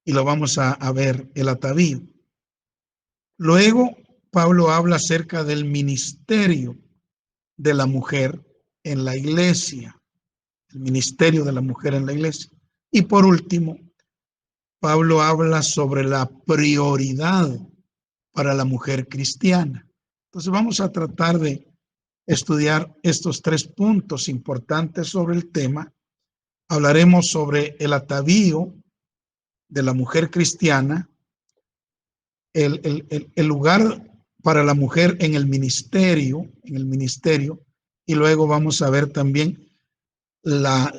y lo vamos a ver, el atavío. Luego, Pablo habla acerca del ministerio de la mujer en la iglesia, el ministerio de la mujer en la iglesia. Y por último, Pablo habla sobre la prioridad para la mujer cristiana. Entonces vamos a tratar de estudiar estos 3 puntos importantes sobre el tema. Hablaremos sobre el atavío de la mujer cristiana, el lugar para la mujer en el ministerio, y luego vamos a ver también la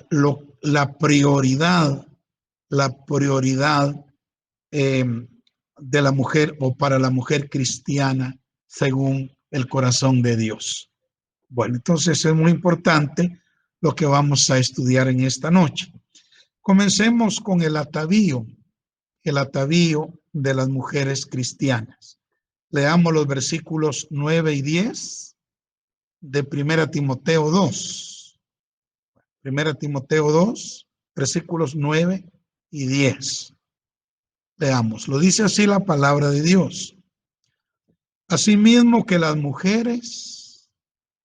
prioridad de la mujer o para la mujer cristiana según el corazón de Dios. Bueno, entonces es muy importante lo que vamos a estudiar en esta noche. Comencemos con el atavío de las mujeres cristianas. Leamos los versículos 9 y 10 de 1 Timoteo 2. 1 Timoteo 2, versículos 9 y 10. Leamos, lo dice así la palabra de Dios. Asimismo que las mujeres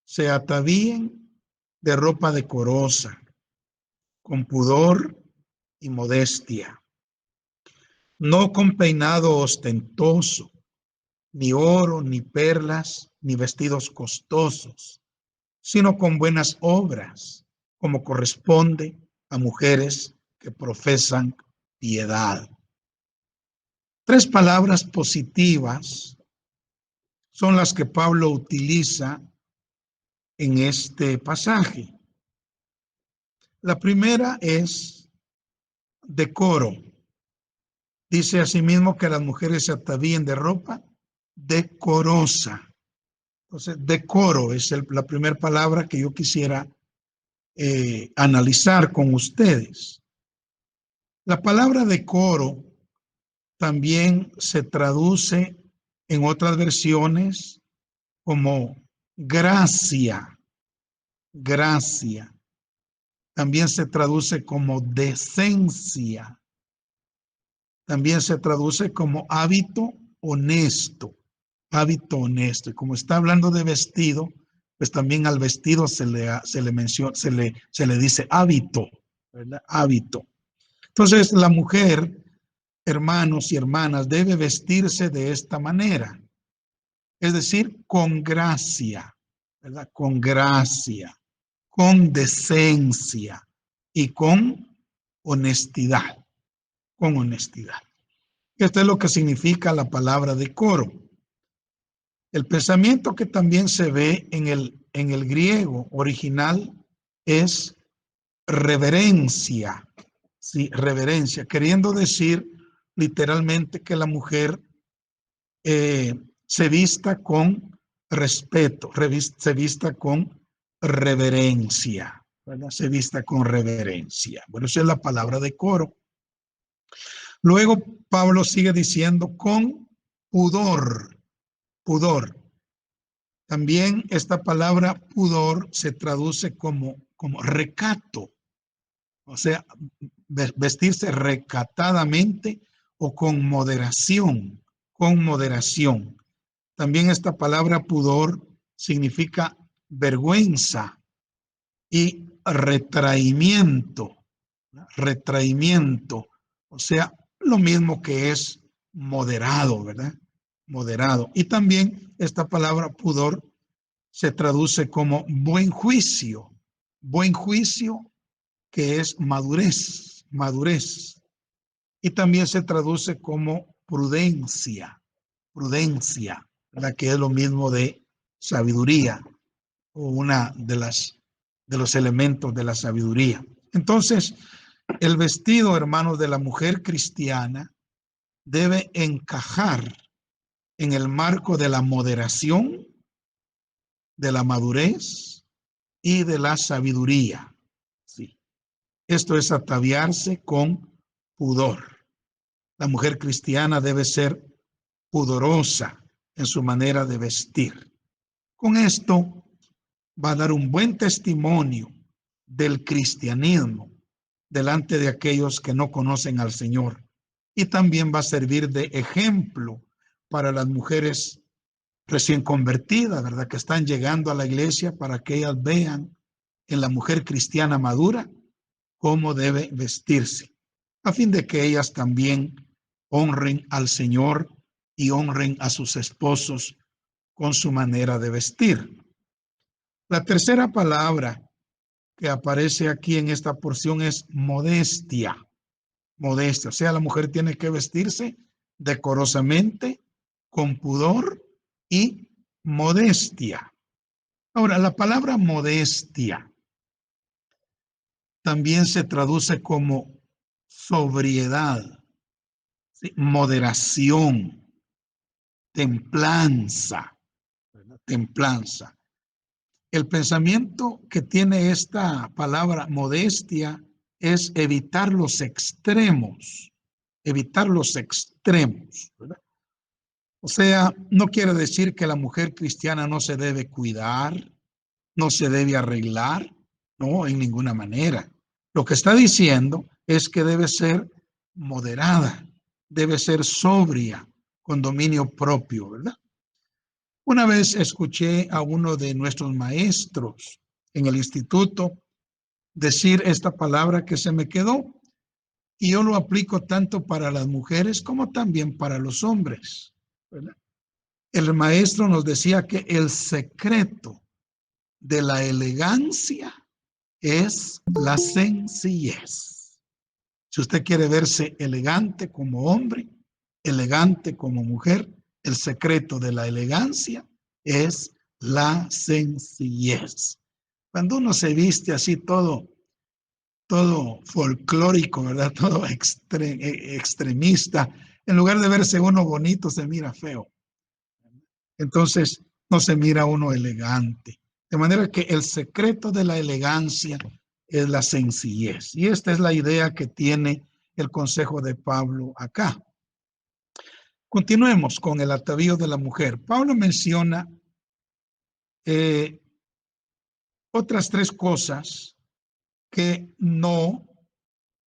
se atavíen de ropa decorosa, con pudor y modestia, no con peinado ostentoso, ni oro, ni perlas, ni vestidos costosos, sino con buenas obras, como corresponde a mujeres que profesan piedad. 3 palabras positivas son las que Pablo utiliza en este pasaje. La primera es decoro. Dice asimismo que las mujeres se atavíen de ropa decorosa. Entonces, decoro es la primera palabra que yo quisiera analizar con ustedes. La palabra decoro también se traduce en otras versiones como gracia. Gracia. También se traduce como decencia. También se traduce como hábito honesto. Hábito honesto. Y como está hablando de vestido, pues también al vestido se le menciona, se le dice hábito, ¿verdad? Hábito. Entonces, la mujer, hermanos y hermanas, debe vestirse de esta manera. Es decir, con gracia, ¿verdad? Con gracia, con decencia y con honestidad. Con honestidad. Esto es lo que significa la palabra decoro. El pensamiento que también se ve en el griego original es reverencia, sí, reverencia, queriendo decir literalmente que la mujer se vista con respeto, se vista con reverencia, ¿verdad? Se vista con reverencia. Bueno, esa es la palabra decoro. Luego Pablo sigue diciendo con pudor, pudor. También esta palabra pudor se traduce como recato, o sea, vestirse recatadamente o con moderación, con moderación. También esta palabra pudor significa vergüenza y retraimiento, retraimiento, o sea, lo mismo que es moderado, ¿verdad? Moderado. Y también esta palabra pudor se traduce como buen juicio que es madurez, madurez. Y también se traduce como prudencia, la que es lo mismo de sabiduría o una de los elementos de la sabiduría. Entonces, el vestido, hermanos, de la mujer cristiana debe encajar en el marco de la moderación, de la madurez y de la sabiduría. Sí. Esto es ataviarse con pudor. La mujer cristiana debe ser pudorosa en su manera de vestir. Con esto va a dar un buen testimonio del cristianismo delante de aquellos que no conocen al Señor. y también va a servir de ejemplo para las mujeres recién convertidas, ¿verdad? Que están llegando a la iglesia para que ellas vean en la mujer cristiana madura cómo debe vestirse, a fin de que ellas también honren al Señor y honren a sus esposos con su manera de vestir. La tercera palabra que aparece aquí en esta porción es modestia. Modestia, o sea, la mujer tiene que vestirse decorosamente, con pudor y modestia. Ahora, la palabra modestia también se traduce como sobriedad, ¿sí? Moderación, templanza, ¿verdad? Templanza. El pensamiento que tiene esta palabra modestia es evitar los extremos, ¿verdad? O sea, no quiere decir que la mujer cristiana no se debe cuidar, no se debe arreglar, no, en ninguna manera. Lo que está diciendo es que debe ser moderada, debe ser sobria, con dominio propio, ¿verdad? Una vez escuché a uno de nuestros maestros en el instituto decir esta palabra que se me quedó y yo lo aplico tanto para las mujeres como también para los hombres, ¿verdad? El maestro nos decía que el secreto de la elegancia es la sencillez. Si usted quiere verse elegante como hombre, elegante como mujer, el secreto de la elegancia es la sencillez. Cuando uno se viste así todo folclórico, ¿verdad? Todo extremista, en lugar de verse uno bonito, se mira feo. Entonces, no se mira uno elegante. De manera que el secreto de la elegancia es la sencillez. Y esta es la idea que tiene el consejo de Pablo acá. Continuemos con el atavío de la mujer. Pablo menciona eh, otras tres cosas que que no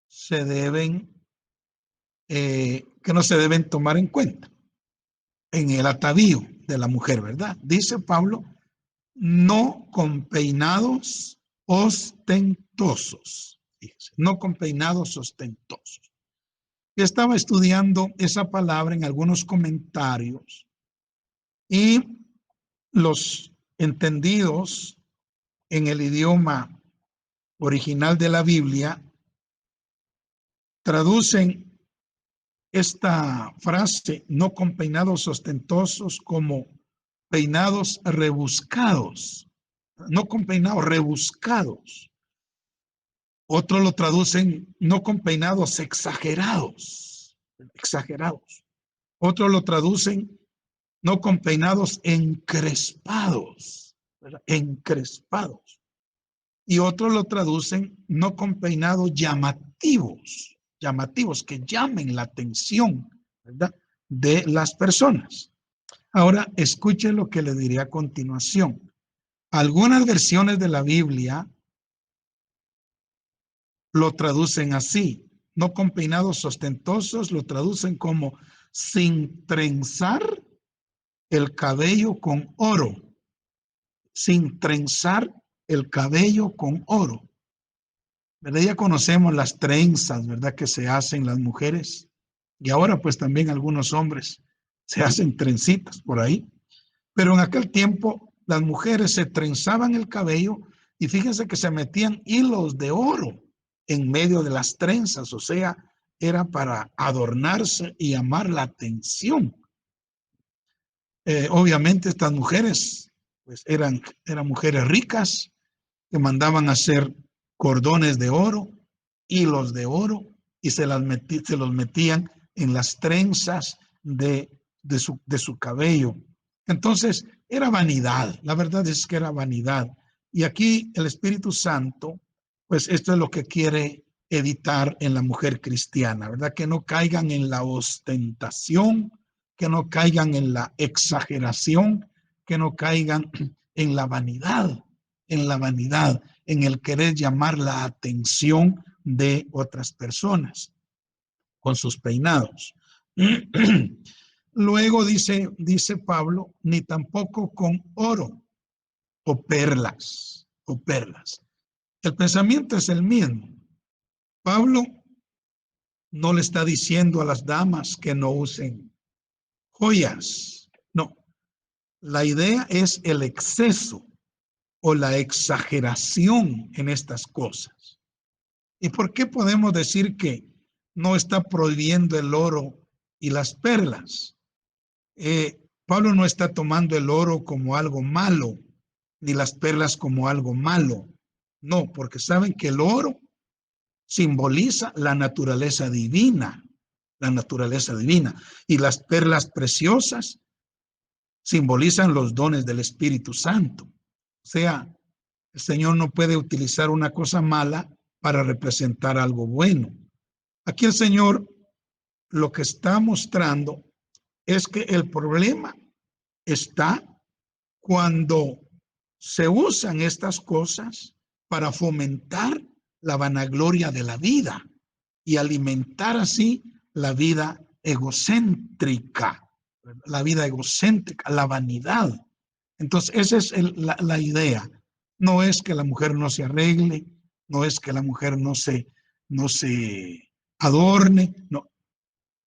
se deben tomar en cuenta en el atavío de la mujer, ¿verdad? Dice Pablo, no con peinados ostentosos. Fíjense, no con peinados ostentosos. Yo estaba estudiando esa palabra en algunos comentarios y los entendidos en el idioma original de la Biblia traducen esta frase, no con peinados ostentosos, como peinados rebuscados, no con peinados rebuscados. Otros lo traducen no con peinados exagerados, exagerados. Otros lo traducen no con peinados encrespados, ¿verdad? Encrespados. Y otros lo traducen no con peinados llamativos, llamativos que llamen la atención, ¿verdad? De las personas. Ahora, escuche lo que le diré a continuación. Algunas versiones de la Biblia lo traducen así, no con peinados ostentosos, lo traducen como sin trenzar el cabello con oro, sin trenzar el cabello con oro. ¿Verdad? Ya conocemos las trenzas, ¿verdad? Que se hacen las mujeres y ahora pues también algunos hombres se hacen trencitas por ahí. Pero en aquel tiempo las mujeres se trenzaban el cabello y fíjense que se metían hilos de oro en medio de las trenzas, o sea, era para adornarse y llamar la atención. Obviamente estas mujeres pues eran mujeres ricas que mandaban a hacer cordones de oro, hilos de oro y se los metían en las trenzas de su cabello. Entonces, era vanidad, la verdad es que era vanidad. Y aquí el Espíritu Santo, pues esto es lo que quiere evitar en la mujer cristiana, ¿verdad? Que no caigan en la ostentación, que no caigan en la exageración, que no caigan en la vanidad, en el querer llamar la atención de otras personas. con sus peinados. Luego dice Pablo, ni tampoco con oro o perlas, o perlas. El pensamiento es el mismo. Pablo no le está diciendo a las damas que no usen joyas. No, la idea es el exceso o la exageración en estas cosas. ¿Y por qué podemos decir que no está prohibiendo el oro y las perlas? Pablo no está tomando el oro como algo malo, ni las perlas como algo malo. No, porque saben que el oro simboliza la naturaleza divina, y las perlas preciosas simbolizan los dones del Espíritu Santo. O sea, el Señor no puede utilizar una cosa mala para representar algo bueno. Aquí el Señor lo que está mostrando es que el problema está cuando se usan estas cosas para fomentar la vanagloria de la vida y alimentar así la vida egocéntrica, la vanidad. Entonces, esa es la idea. No es que la mujer no se arregle, no es que la mujer no se adorne, no.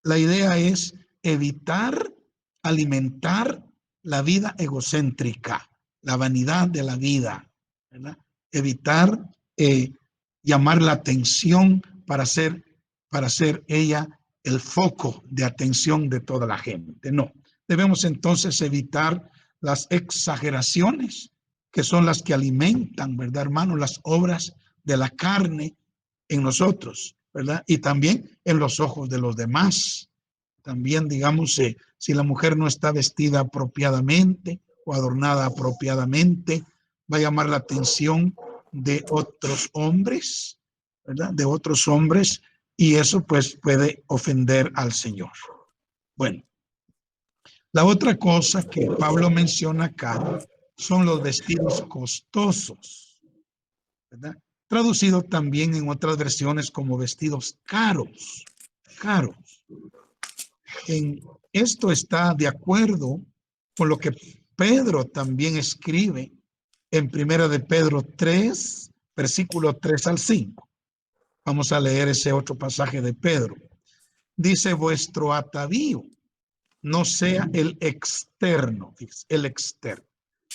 La idea es evitar alimentar la vida egocéntrica, la vanidad de la vida, ¿verdad? Evitar llamar la atención para ser ella el foco de atención de toda la gente. No, debemos entonces evitar las exageraciones que son las que alimentan, ¿verdad, hermano? Las obras de la carne en nosotros, ¿verdad? Y también en los ojos de los demás. También, digamos, si la mujer no está vestida apropiadamente o adornada apropiadamente, va a llamar la atención de otros hombres, ¿verdad? De otros hombres, y eso pues puede ofender al Señor. Bueno, la otra cosa que Pablo menciona acá son los vestidos costosos, ¿verdad? Traducido también en otras versiones como vestidos caros, caros. Esto está de acuerdo con lo que Pedro también escribe en Primera de Pedro 3, versículo 3 al 5. Vamos a leer ese otro pasaje de Pedro. Dice, vuestro atavío no sea el externo,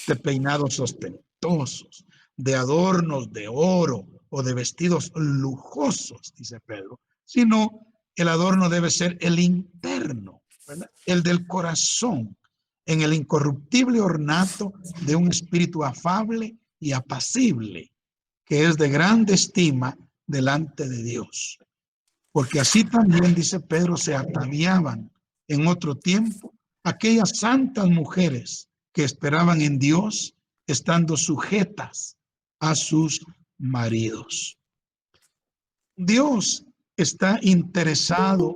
de peinados ostentosos, de adornos de oro o de vestidos lujosos, dice Pedro, sino el adorno debe ser el interno, ¿verdad? El del corazón, en el incorruptible ornato de un espíritu afable y apacible, que es de grande estima delante de Dios. Porque así también, dice Pedro, se ataviaban en otro tiempo aquellas santas mujeres que esperaban en Dios, estando sujetas a sus maridos. Dios está interesado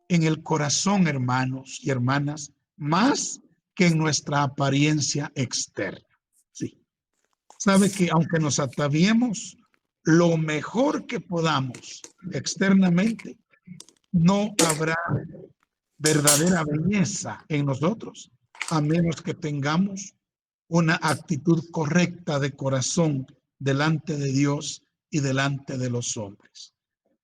en el corazón, hermanos y hermanas, más que en nuestra apariencia externa. Sí. Sabe que aunque nos ataviemos lo mejor que podamos externamente, no habrá verdadera belleza en nosotros, a menos que tengamos una actitud correcta de corazón delante de Dios y delante de los hombres.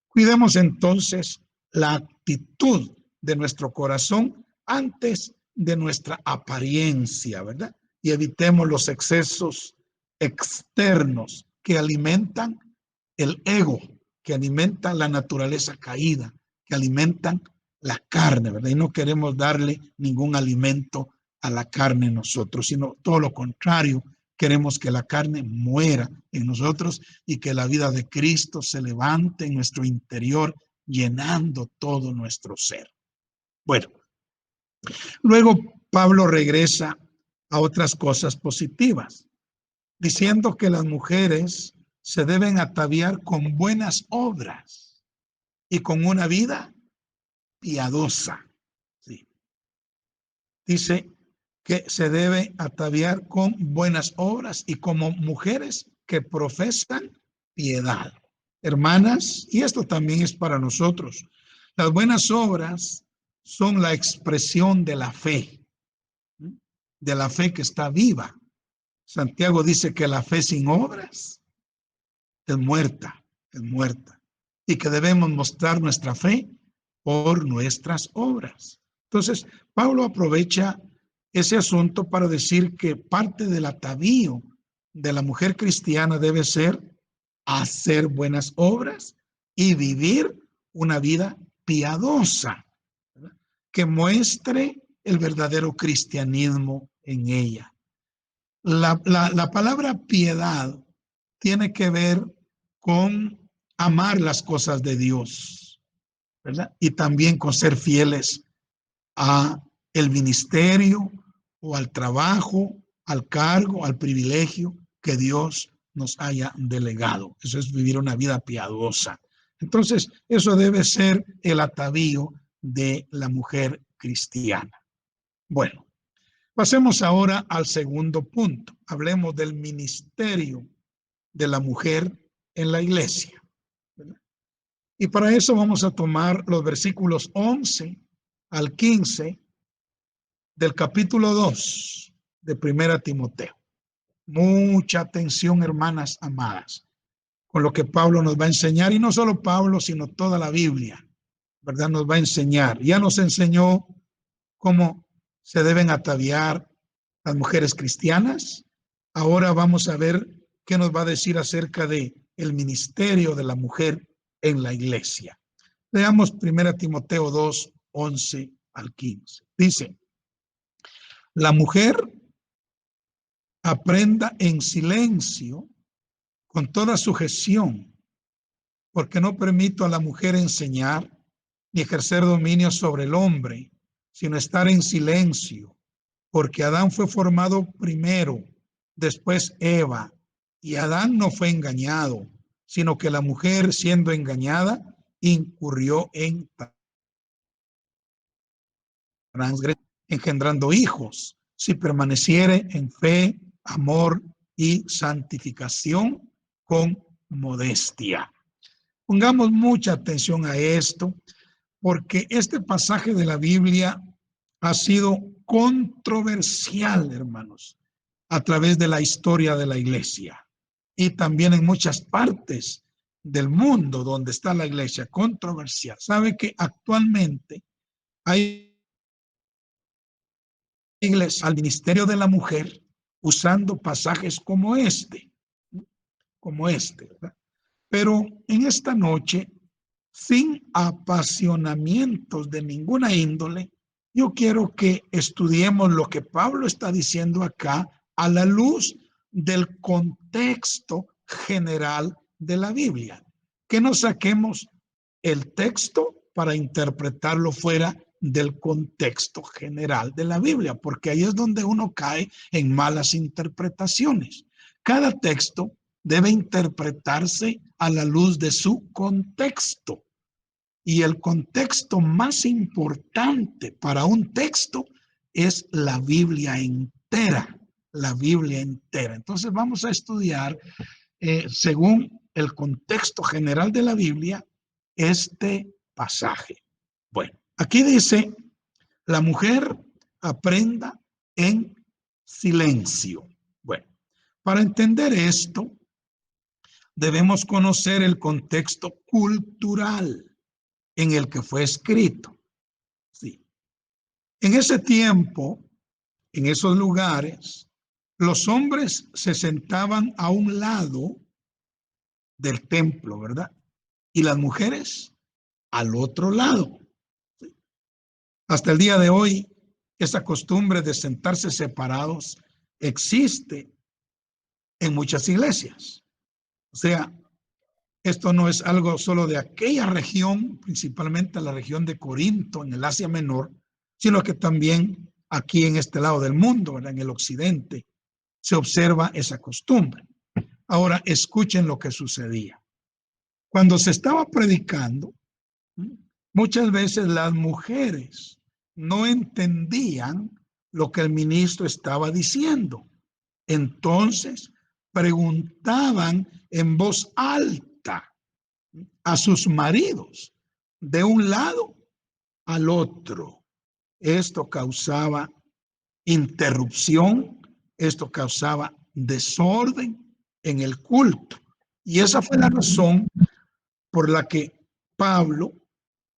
Cuidemos entonces la actitud de nuestro corazón antes de nuestra apariencia, ¿verdad? Y evitemos los excesos externos que alimentan el ego, que alimentan la naturaleza caída, que alimentan la carne, ¿verdad? Y no queremos darle ningún alimento a la carne nosotros, sino todo lo contrario, queremos que la carne muera en nosotros y que la vida de Cristo se levante en nuestro interior, llenando todo nuestro ser. Bueno, luego Pablo regresa a otras cosas positivas, diciendo que las mujeres se deben ataviar con buenas obras y con una vida piadosa. Sí. Dice que se debe ataviar con buenas obras y como mujeres que profesan piedad. Hermanas, y esto también es para nosotros, Las buenas obras son la expresión de la fe que está viva. Santiago dice que la fe sin obras es muerta, y que debemos mostrar nuestra fe por nuestras obras. Entonces, Pablo aprovecha ese asunto para decir que parte del atavío de la mujer cristiana debe ser hacer buenas obras y vivir una vida piadosa, ¿verdad?, que muestre el verdadero cristianismo en ella. La palabra piedad tiene que ver con amar las cosas de Dios, ¿verdad? Y también con ser fieles a el ministerio o al trabajo, al cargo, al privilegio que Dios nos haya delegado. Eso es vivir una vida piadosa. Entonces, eso debe ser el atavío de la mujer cristiana. Bueno, pasemos ahora al segundo punto. Hablemos del ministerio de la mujer en la iglesia, ¿verdad? Y para eso vamos a tomar los versículos 11 al 15 del capítulo 2 de Primera Timoteo. Mucha atención, hermanas amadas, con lo que Pablo nos va a enseñar, y no solo Pablo, sino toda la Biblia, ¿verdad? Nos va a enseñar. Ya nos enseñó cómo se deben ataviar las mujeres cristianas. Ahora vamos a ver qué nos va a decir acerca de el ministerio de la mujer en la iglesia. Leamos 1 Timoteo 2, 11 al 15. Dice: la mujer aprenda en silencio con toda sujeción, porque no permito a la mujer enseñar ni ejercer dominio sobre el hombre, sino estar en silencio, porque Adán fue formado primero, después Eva, y Adán no fue engañado, sino que la mujer, siendo engañada, incurrió en transgresión, engendrando hijos, si permaneciere en fe, amor y santificación con modestia. Pongamos mucha atención a esto, porque este pasaje de la Biblia ha sido controversial, hermanos, a través de la historia de la iglesia y también en muchas partes del mundo donde está la iglesia, controversial. Sabe que actualmente hay iglesias al ministerio de la mujer usando pasajes como este, ¿verdad? Pero en esta noche, sin apasionamientos de ninguna índole, yo quiero que estudiemos lo que Pablo está diciendo acá a la luz del contexto general de la Biblia. Que no saquemos el texto para interpretarlo fuera del contexto general de la Biblia, porque ahí es donde uno cae en malas interpretaciones. Cada texto debe interpretarse a la luz de su contexto. Y el contexto más importante para un texto es la Biblia entera, la Biblia entera. Entonces vamos a estudiar, según el contexto general de la Biblia, este pasaje. Bueno, aquí dice: la mujer aprenda en silencio. Bueno, para entender esto, debemos conocer el contexto cultural en el que fue escrito. Sí. En ese tiempo, en esos lugares, los hombres se sentaban a un lado del templo, ¿verdad? Y las mujeres al otro lado. Sí. Hasta el día de hoy, esa costumbre de sentarse separados existe en muchas iglesias. O sea, esto no es algo solo de aquella región, principalmente la región de Corinto, en el Asia Menor, sino que también aquí en este lado del mundo, ¿verdad?, en el occidente, se observa esa costumbre. Ahora, escuchen lo que sucedía. Cuando se estaba predicando, muchas veces las mujeres no entendían lo que el ministro estaba diciendo. Entonces, preguntaban en voz alta a sus maridos de un lado al otro. Esto causaba interrupción, esto causaba desorden en el culto. Y esa fue la razón por la que Pablo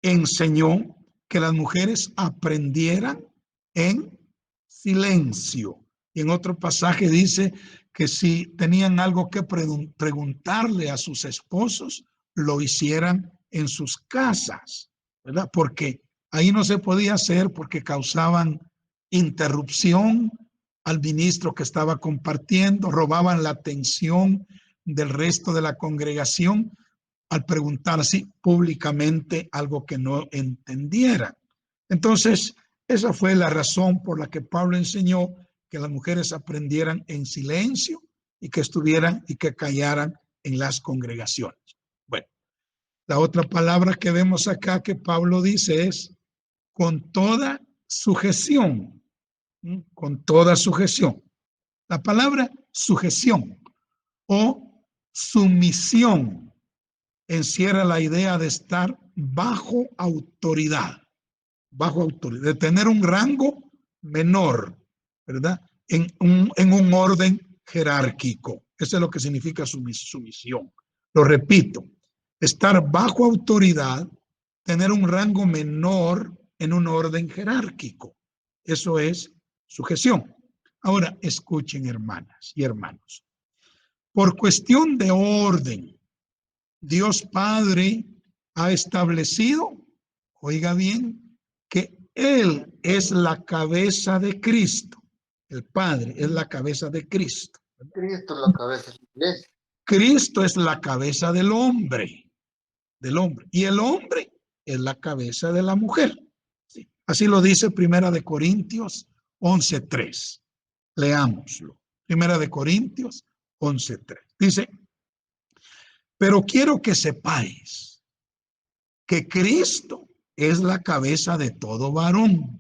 enseñó que las mujeres aprendieran en silencio. Y en otro pasaje dice que si tenían algo que preguntarle a sus esposos, lo hicieran en sus casas, ¿verdad? Porque ahí no se podía hacer porque causaban interrupción al ministro que estaba compartiendo, robaban la atención del resto de la congregación al preguntar así públicamente algo que no entendiera. Entonces, esa fue la razón por la que Pablo enseñó que las mujeres aprendieran en silencio y que estuvieran y que callaran en las congregaciones. Bueno, la otra palabra que vemos acá que Pablo dice es con toda sujeción, con toda sujeción. La palabra sujeción o sumisión encierra la idea de estar bajo autoridad, de tener un rango menor, ¿verdad? En un orden jerárquico. Eso es lo que significa sumisión. Lo repito, estar bajo autoridad, tener un rango menor en un orden jerárquico. Eso es sujeción. Ahora, escuchen, hermanas y hermanos. Por cuestión de orden, Dios Padre ha establecido, oiga bien, que Él es la cabeza de Cristo. El Padre es la cabeza de Cristo. Cristo es la cabeza de la iglesia. Cristo es la cabeza del hombre, y el hombre es la cabeza de la mujer. Sí. Así lo dice Primera de Corintios 11:3. Leámoslo. Primera de Corintios 11:3. Dice, pero quiero que sepáis que Cristo es la cabeza de todo varón.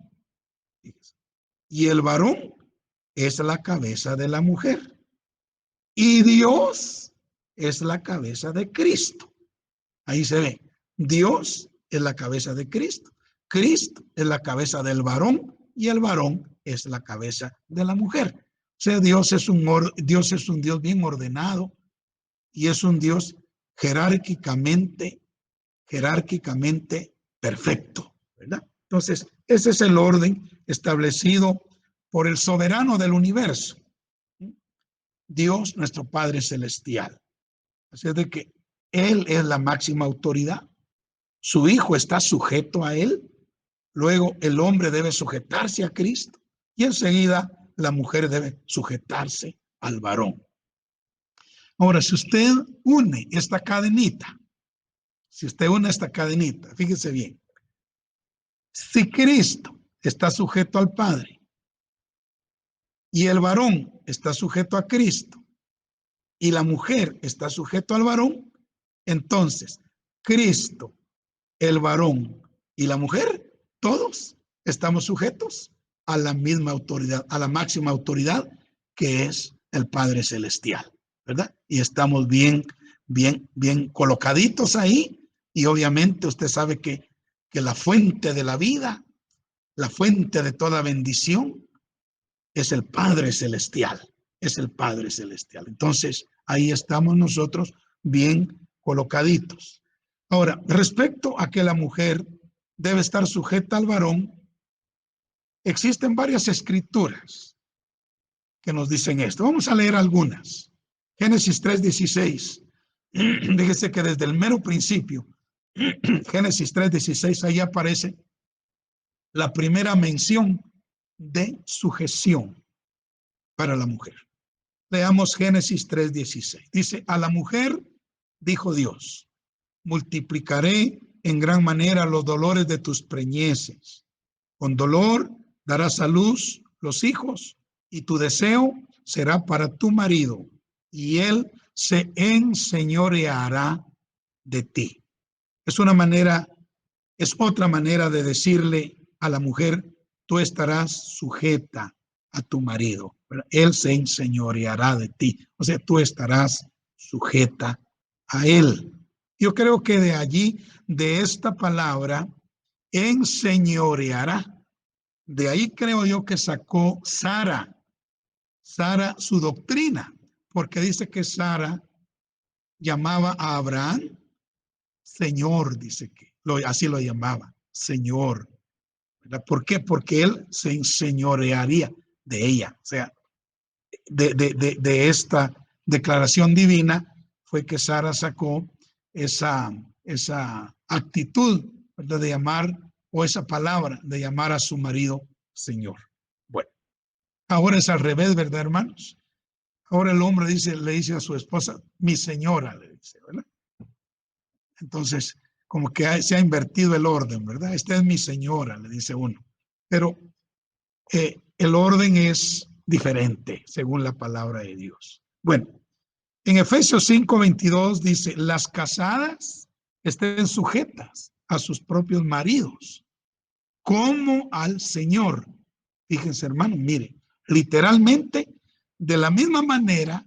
Y el varón es la cabeza de la mujer. Y Dios es la cabeza de Cristo. Ahí se ve. Dios es la cabeza de Cristo. Cristo es la cabeza del varón y el varón es la cabeza de la mujer. O sea, Dios es un Dios bien ordenado y es un Dios jerárquicamente perfecto, ¿verdad? Entonces, ese es el orden establecido por el soberano del universo, Dios, nuestro Padre Celestial. Así es de que Él es la máxima autoridad, su Hijo está sujeto a Él, luego el hombre debe sujetarse a Cristo y enseguida la mujer debe sujetarse al varón. Ahora, si usted une esta cadenita, fíjese bien, si Cristo está sujeto al Padre y el varón está sujeto a Cristo y la mujer está sujeto al varón, entonces Cristo, el varón y la mujer, todos estamos sujetos a la misma autoridad, a la máxima autoridad que es el Padre Celestial, ¿verdad? Y estamos bien colocaditos ahí y obviamente usted sabe que la fuente de la vida, la fuente de toda bendición es el Padre Celestial, es el Padre Celestial. Entonces, ahí estamos nosotros bien colocaditos. Ahora, respecto a que la mujer debe estar sujeta al varón, existen varias escrituras que nos dicen esto. Vamos a leer algunas. Génesis 3:16. Fíjese que desde el mero principio, Génesis 3:16, ahí aparece la primera mención de sujeción para la mujer. Leamos Génesis 3:16. Dice, a la mujer dijo Dios, multiplicaré en gran manera los dolores de tus preñeces. Con dolor darás a luz los hijos y tu deseo será para tu marido y él se enseñoreará de ti. Es otra manera de decirle a la mujer, tú estarás sujeta a tu marido. Él se enseñoreará de ti. O sea, tú estarás sujeta a él. Yo creo que de allí, de esta palabra, enseñoreará. De ahí creo yo que sacó Sara su doctrina, porque dice que Sara llamaba a Abraham Señor, dice que así lo llamaba, Señor. ¿Verdad? ¿Por qué? Porque él se enseñorearía de ella. O sea, de esta declaración divina fue que Sara sacó esa actitud, ¿verdad? De llamar, o esa palabra de llamar a su marido Señor. Bueno, ahora es al revés, ¿verdad, hermanos? Ahora el hombre le dice a su esposa, mi señora, le dice, ¿verdad? Entonces, como que se ha invertido el orden, ¿verdad? Esta es mi señora, le dice uno. Pero el orden es diferente según la palabra de Dios. Bueno, en Efesios 5:22 dice, las casadas estén sujetas a sus propios maridos, como al Señor. Fíjense, hermano, mire, literalmente, de la misma manera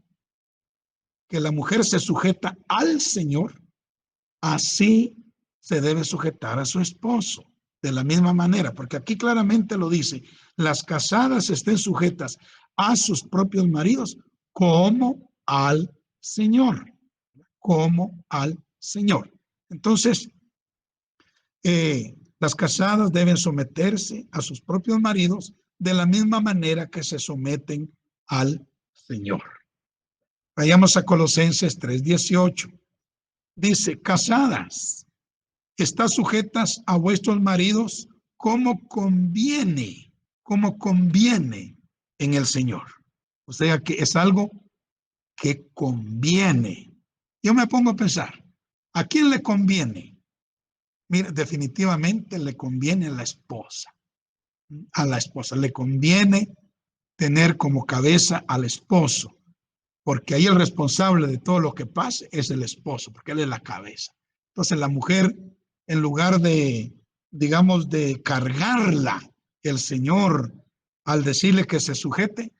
que la mujer se sujeta al Señor, así se debe sujetar a su esposo. De la misma manera, porque aquí claramente lo dice, las casadas estén sujetas a sus propios maridos como al Señor, como al Señor. Entonces, las casadas deben someterse a sus propios maridos de la misma manera que se someten al Señor. Vayamos a Colosenses 3:18. Dice, casadas, está sujetas a vuestros maridos como conviene en el Señor. O sea que es algo que conviene. Yo me pongo a pensar, ¿a quién le conviene? Mira, definitivamente le conviene a la esposa. A la esposa le conviene tener como cabeza al esposo, porque ahí el responsable de todo lo que pase es el esposo, porque él es la cabeza. Entonces la mujer, en lugar de, digamos, de cargarla, el Señor, al decirle que se sujete,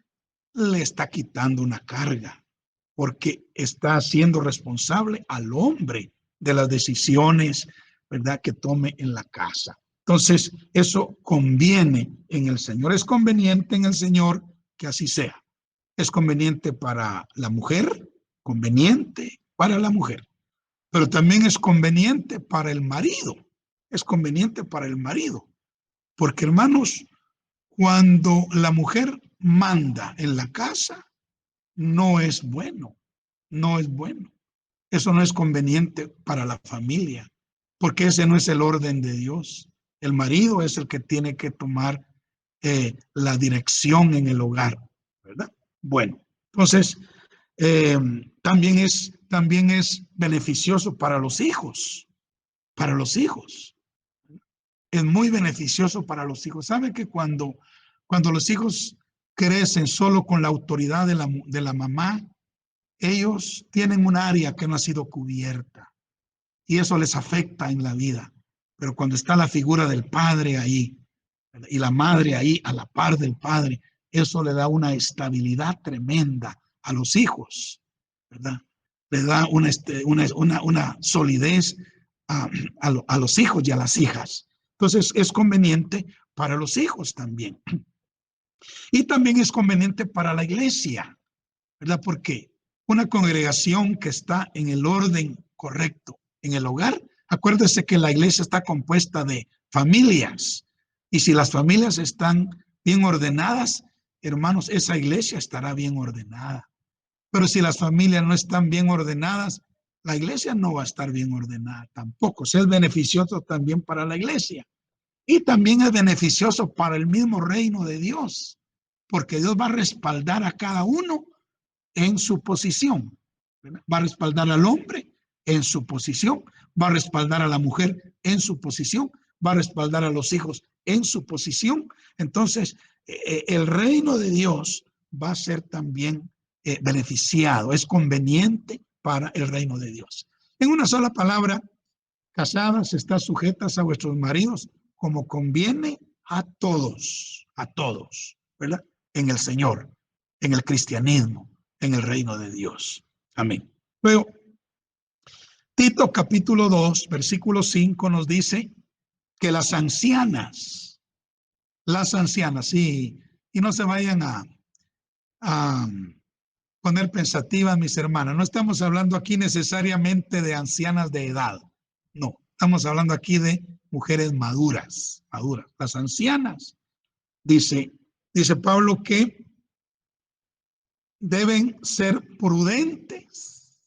le está quitando una carga, porque está siendo responsable al hombre de las decisiones, ¿verdad?, que tome en la casa. Entonces, eso conviene en el Señor. Es conveniente en el Señor que así sea. Es conveniente para la mujer, conveniente para la mujer, pero también es conveniente para el marido. Es conveniente para el marido, porque hermanos, cuando la mujer manda en la casa, no es bueno, no es bueno. Eso no es conveniente para la familia, porque ese no es el orden de Dios. El marido es el que tiene que tomar la dirección en el hogar, ¿verdad? Bueno, entonces eh, también es beneficioso para los hijos, para los hijos. Es muy beneficioso para los hijos. ¿Sabe que cuando los hijos crecen solo con la autoridad de la mamá, ellos tienen un área que no ha sido cubierta y eso les afecta en la vida? Pero cuando está la figura del padre ahí, ¿verdad?, y la madre ahí a la par del padre, eso le da una estabilidad tremenda a los hijos, ¿verdad? Le da una solidez a los hijos y a las hijas. Entonces es conveniente para los hijos también. Y también es conveniente para la iglesia, ¿verdad? Porque una congregación que está en el orden correcto en el hogar, acuérdese que la iglesia está compuesta de familias. Y si las familias están bien ordenadas, hermanos, esa iglesia estará bien ordenada. Pero si las familias no están bien ordenadas, la iglesia no va a estar bien ordenada tampoco. O sea, es beneficioso también para la iglesia. Y también es beneficioso para el mismo reino de Dios, porque Dios va a respaldar a cada uno en su posición, ¿verdad? Va a respaldar al hombre en su posición, va a respaldar a la mujer en su posición, va a respaldar a los hijos en su posición. Entonces, el reino de Dios va a ser también beneficiado, es conveniente para el reino de Dios. En una sola palabra, casadas, están sujetas a vuestros maridos como conviene a todos, ¿verdad? En el Señor, en el cristianismo, en el reino de Dios. Amén. Luego, Tito capítulo 2, versículo 5 nos dice que las ancianas, sí, y no se vayan a poner pensativas, mis hermanas, no estamos hablando aquí necesariamente de ancianas de edad, no, estamos hablando aquí de mujeres maduras, maduras. Las ancianas, dice Pablo que deben ser prudentes,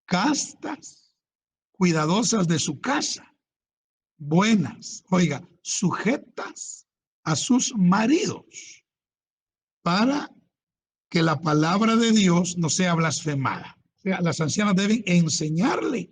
castas, cuidadosas de su casa, buenas, oiga, sujetas a sus maridos, para que la palabra de Dios no sea blasfemada. O sea, las ancianas deben enseñarle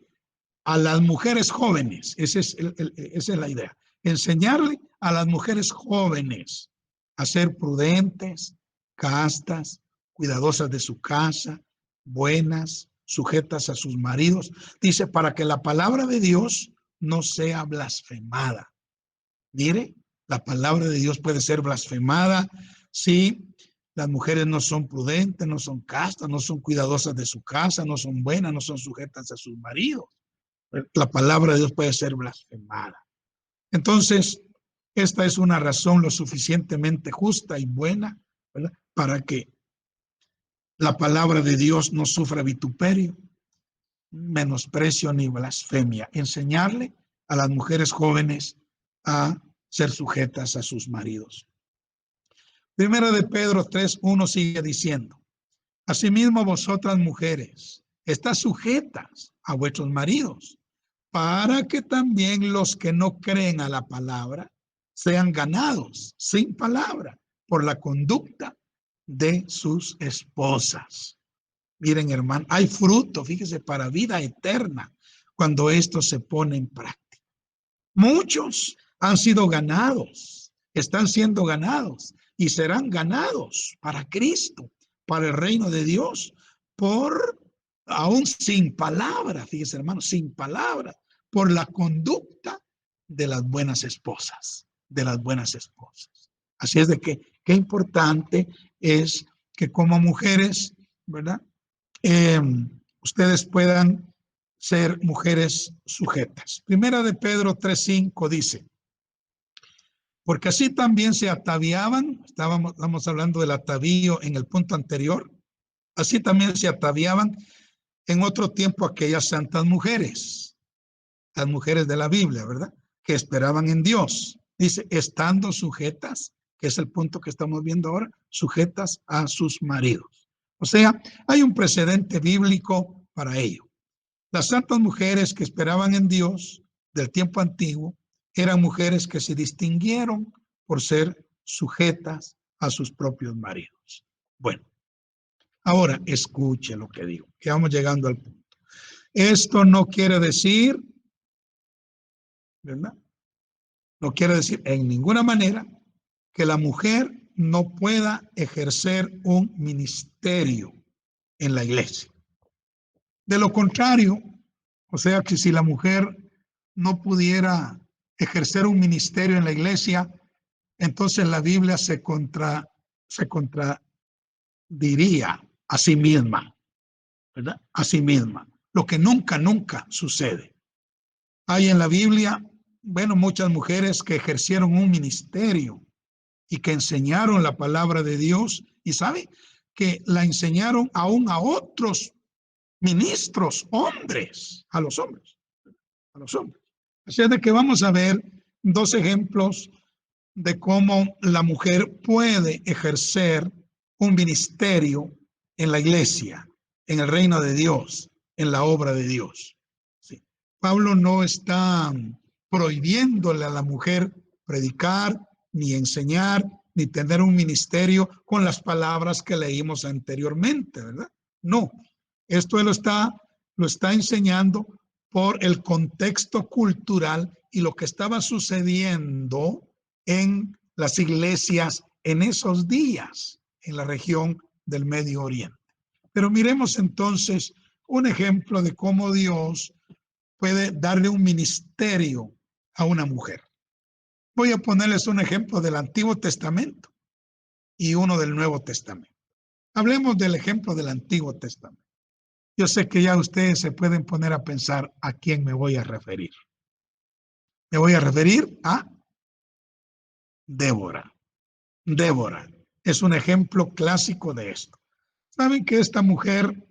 a las mujeres jóvenes, esa es la idea, enseñarle a las mujeres jóvenes a ser prudentes, castas, cuidadosas de su casa, buenas, sujetas a sus maridos. Dice, para que la palabra de Dios no sea blasfemada. Mire, la palabra de Dios puede ser blasfemada si las mujeres no son prudentes, no son castas, no son cuidadosas de su casa, no son buenas, no son sujetas a sus maridos. La palabra de Dios puede ser blasfemada. Entonces, esta es una razón lo suficientemente justa y buena, ¿verdad?, para que la palabra de Dios no sufra vituperio, menosprecio ni blasfemia. Enseñarle a las mujeres jóvenes a ser sujetas a sus maridos. Primera de Pedro 3:1 sigue diciendo: asimismo vosotras mujeres, estad sujetas a vuestros maridos, para que también los que no creen a la palabra sean ganados sin palabra por la conducta de sus esposas. Miren, hermano, hay fruto, fíjese, para vida eterna cuando esto se pone en práctica. Muchos han sido ganados, están siendo ganados y serán ganados para Cristo, para el reino de Dios, por aún sin palabra, fíjese, hermano, sin palabra, por la conducta de las buenas esposas, de las buenas esposas. Así es de que qué importante es que como mujeres, ¿verdad?, ustedes puedan ser mujeres sujetas. Primera de Pedro 3:5 dice: porque así también se ataviaban, estamos hablando del atavío en el punto anterior, así también se ataviaban en otro tiempo aquellas santas mujeres, las mujeres de la Biblia, ¿verdad?, que esperaban en Dios. Dice, estando sujetas, que es el punto que estamos viendo ahora, sujetas a sus maridos. O sea, hay un precedente bíblico para ello. Las santas mujeres que esperaban en Dios del tiempo antiguo eran mujeres que se distinguieron por ser sujetas a sus propios maridos. Bueno, ahora escuche lo que digo, que vamos llegando al punto. Esto no quiere decir, ¿verdad?, no quiere decir en ninguna manera que la mujer no pueda ejercer un ministerio en la iglesia. De lo contrario, o sea que si la mujer no pudiera ejercer un ministerio en la iglesia, entonces la Biblia se contradiría a sí misma, ¿verdad? A sí misma, lo que nunca sucede. Hay en la Biblia, bueno, muchas mujeres que ejercieron un ministerio y que enseñaron la palabra de Dios, y sabe que la enseñaron aún a otros ministros, hombres, a los hombres. Así es de que vamos a ver dos ejemplos de cómo la mujer puede ejercer un ministerio en la iglesia, en el reino de Dios, en la obra de Dios. Sí. Pablo no está prohibiéndole a la mujer predicar, ni enseñar, ni tener un ministerio con las palabras que leímos anteriormente, ¿verdad? No, esto él lo está enseñando por el contexto cultural y lo que estaba sucediendo en las iglesias en esos días en la región del Medio Oriente. Pero miremos entonces un ejemplo de cómo Dios puede darle un ministerio a una mujer. Voy a ponerles un ejemplo del Antiguo Testamento y uno del Nuevo Testamento. Hablemos del ejemplo del Antiguo Testamento. Yo sé que ya ustedes se pueden poner a pensar a quién me voy a referir. Me voy a referir a Débora. Débora es un ejemplo clásico de esto. Saben que esta mujer,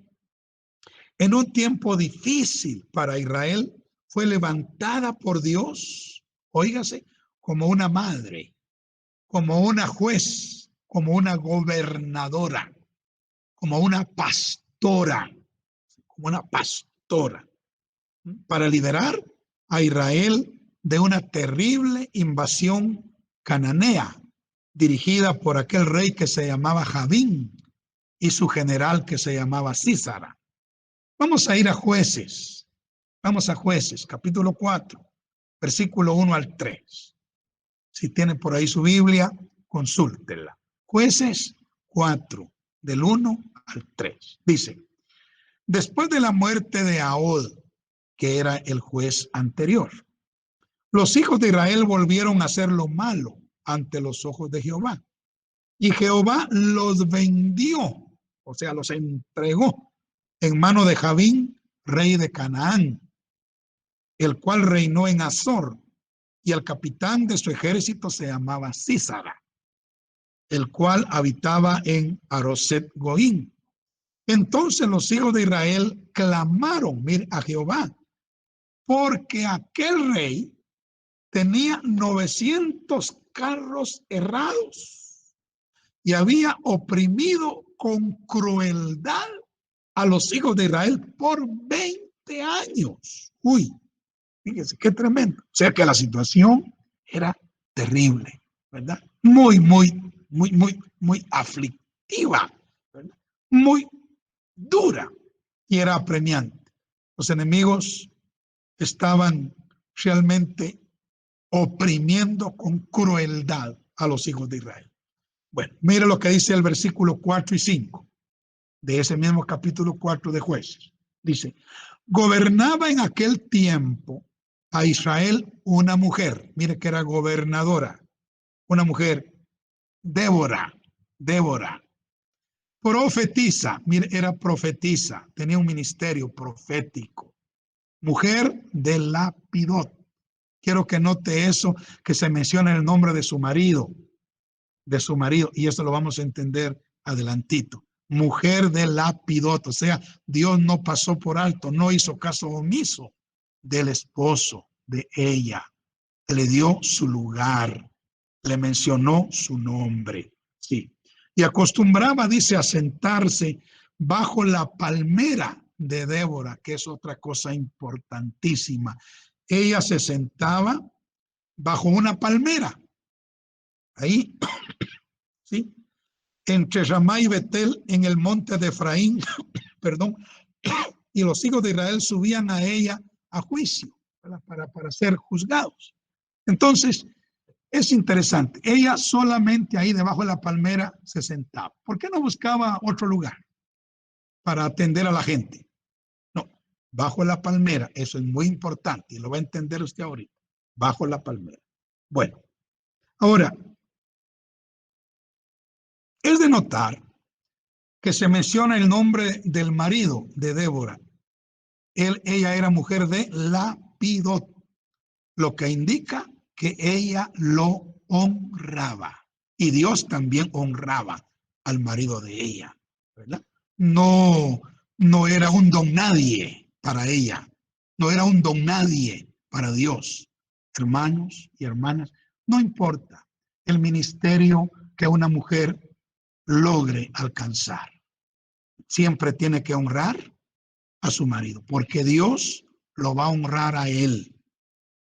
en un tiempo difícil para Israel, fue levantada por Dios, óigase, como una madre, como una juez, como una gobernadora, como una pastora, para liberar a Israel de una terrible invasión cananea dirigida por aquel rey que se llamaba Javín y su general que se llamaba Císara. Vamos a ir a Jueces. Vamos a Jueces, capítulo 4, versículo 1 al 3. Si tienen por ahí su Biblia, consúltenla. Jueces 4, del 1 al 3. Dice, después de la muerte de Ahod, que era el juez anterior, los hijos de Israel volvieron a hacer lo malo ante los ojos de Jehová. Y Jehová los vendió, o sea, los entregó en mano de Javín, rey de Canaán, el cual reinó en Azor, y el capitán de su ejército se llamaba Císara, el cual habitaba en Aroset Goín. Entonces los hijos de Israel clamaron, mire, a Jehová, porque aquel rey tenía 900 carros errados y había oprimido con crueldad a los hijos de Israel por 20 años. Uy, fíjense qué tremendo. O sea que la situación era terrible, ¿verdad? Muy aflictiva, ¿verdad? Muy dura y era apremiante. Los enemigos estaban realmente oprimiendo con crueldad a los hijos de Israel. Bueno, mire lo que dice el versículo 4 y 5 de ese mismo capítulo 4 de Jueces. Dice, gobernaba en aquel tiempo a Israel una mujer, mire que era gobernadora, una mujer, Débora, profetiza, mire, era profetisa, tenía un ministerio profético, mujer de Lapidot. Quiero que note eso, que se menciona el nombre de su marido, y eso lo vamos a entender adelantito. Mujer de Lapidot, o sea, Dios no pasó por alto, no hizo caso omiso del esposo de ella, le dio su lugar, le mencionó su nombre, sí. Y acostumbraba, dice, a sentarse bajo la palmera de Débora, que es otra cosa importantísima. Ella se sentaba bajo una palmera, ahí, ¿sí? Entre Ramá y Betel, en el monte de Efraín, perdón, y los hijos de Israel subían a ella a juicio, para ser juzgados. Entonces, es interesante, ella solamente ahí debajo de la palmera se sentaba. ¿Por qué no buscaba otro lugar para atender a la gente? No, bajo la palmera, eso es muy importante y lo va a entender usted ahorita, bajo la palmera. Bueno, ahora, es de notar que se menciona el nombre del marido de Débora. Ella era mujer de Lapidot, lo que indica que ella lo honraba. Y Dios también honraba al marido de ella, ¿verdad? No, no era un don nadie para ella, no era un don nadie para Dios. Hermanos y hermanas, no importa el ministerio que una mujer logre alcanzar, siempre tiene que honrar a su marido, porque Dios lo va a honrar a él,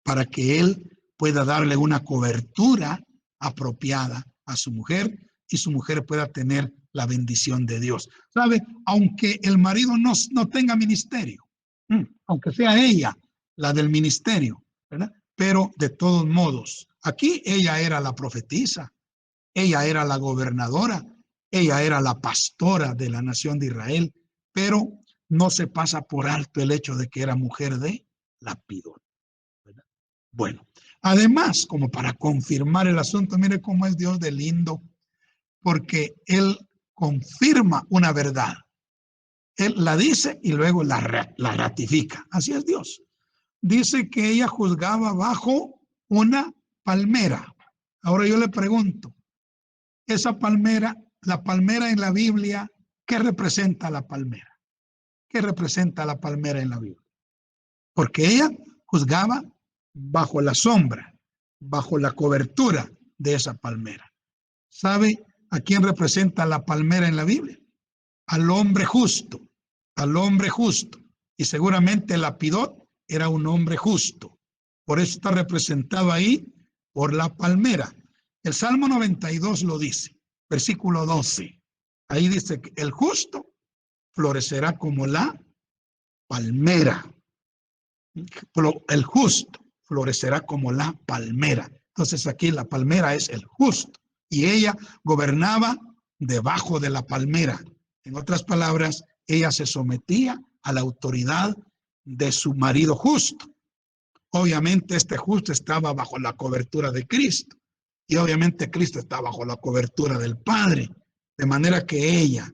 para que él pueda darle una cobertura apropiada a su mujer y su mujer pueda tener la bendición de Dios. ¿Sabe? Aunque el marido no tenga ministerio, aunque sea ella la del ministerio, ¿verdad? Pero de todos modos, aquí ella era la profetisa, ella era la gobernadora, ella era la pastora de la nación de Israel, pero no se pasa por alto el hecho de que era mujer de Lapidot. Bueno, además, como para confirmar el asunto, mire cómo es Dios de lindo, porque Él confirma una verdad. Él la dice y luego la ratifica. Así es Dios. Dice que ella juzgaba bajo una palmera. Ahora yo le pregunto, esa palmera, la palmera en la Biblia, ¿qué representa la palmera? ¿Qué representa la palmera en la Biblia? Porque ella juzgaba bajo la sombra, bajo la cobertura de esa palmera. ¿Sabe a quién representa la palmera en la Biblia? Al hombre justo, al hombre justo. Y seguramente Lapidot era un hombre justo. Por eso está representado ahí por la palmera. El Salmo 92 lo dice, versículo 12. Ahí dice que el justo florecerá como la palmera. El justo florecerá como la palmera. Entonces aquí la palmera es el justo. Y ella gobernaba debajo de la palmera. En otras palabras, ella se sometía a la autoridad de su marido justo. Obviamente este justo estaba bajo la cobertura de Cristo. Y obviamente Cristo está bajo la cobertura del Padre. De manera que ella,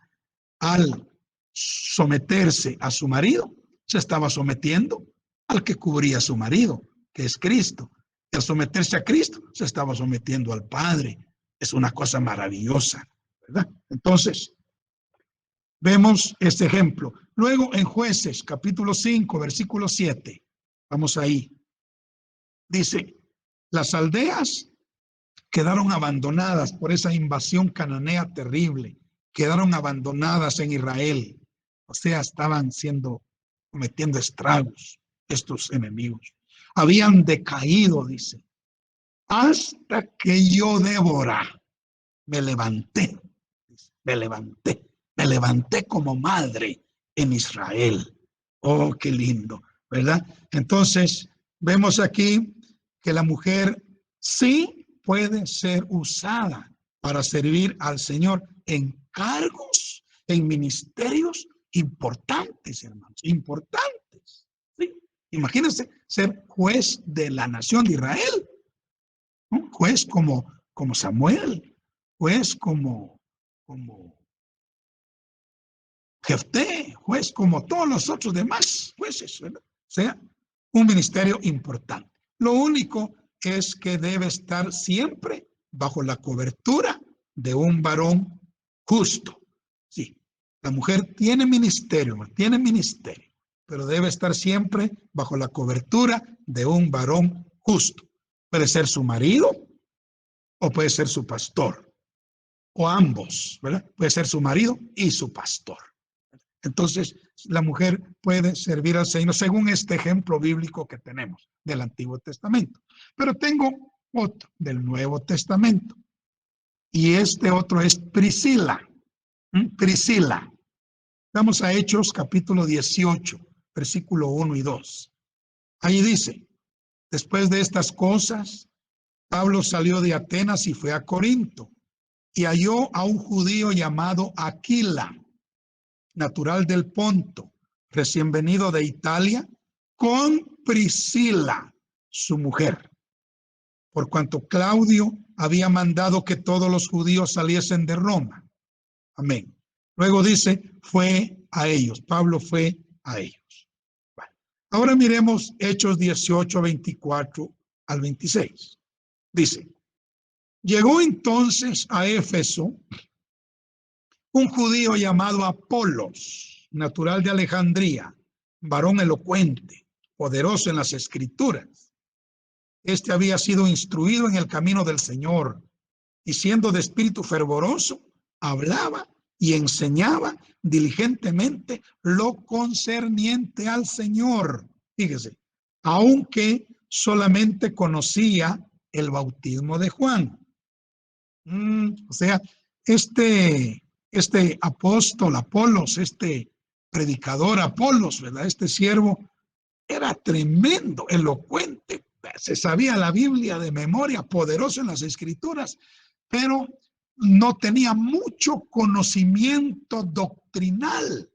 al someterse a su marido, se estaba sometiendo al que cubría a su marido, que es Cristo. Y al someterse a Cristo, se estaba sometiendo al Padre. Es una cosa maravillosa, ¿verdad? Entonces, vemos este ejemplo. Luego en Jueces, capítulo 5, versículo 7. Vamos ahí. Dice, las aldeas quedaron abandonadas por esa invasión cananea terrible. Quedaron abandonadas en Israel. O sea, estaban cometiendo estragos estos enemigos. Habían decaído, dice, hasta que yo, Débora, me levanté. Me levanté como madre en Israel. Oh, qué lindo, ¿verdad? Entonces, vemos aquí que la mujer sí puede ser usada para servir al Señor en cargos, en ministerios importantes, hermanos, importantes. ¿Sí? Imagínense ser juez de la nación de Israel, ¿no? Juez como Samuel, juez como Jefté, juez como todos los otros demás jueces, ¿verdad? O sea, un ministerio importante. Lo único es que debe estar siempre bajo la cobertura de un varón justo. Sí, la mujer tiene ministerio, pero debe estar siempre bajo la cobertura de un varón justo. Puede ser su marido o puede ser su pastor, o ambos, ¿verdad? Puede ser su marido y su pastor. Entonces, la mujer puede servir al Señor según este ejemplo bíblico que tenemos del Antiguo Testamento. Pero tengo otro del Nuevo Testamento. Y este otro es Priscila. Priscila. Vamos a Hechos capítulo 18, versículo 1 y 2. Ahí dice, después de estas cosas, Pablo salió de Atenas y fue a Corinto y halló a un judío llamado Aquila, natural del Ponto, recién venido de Italia, con Priscila, su mujer, por cuanto Claudio había mandado que todos los judíos saliesen de Roma. Amén. Luego dice, fue a ellos, Pablo fue a ellos. Bueno, ahora miremos Hechos 18, 24 al 26. Dice, llegó entonces a Éfeso un judío llamado Apolos, natural de Alejandría, varón elocuente, poderoso en las escrituras. Este había sido instruido en el camino del Señor y siendo de espíritu fervoroso, hablaba y enseñaba diligentemente lo concerniente al Señor. Fíjese, aunque solamente conocía el bautismo de Juan. O sea, este apóstol Apolos, este predicador Apolos, ¿verdad? Este siervo era tremendo, elocuente, se sabía la Biblia de memoria, poderoso en las escrituras, pero no tenía mucho conocimiento doctrinal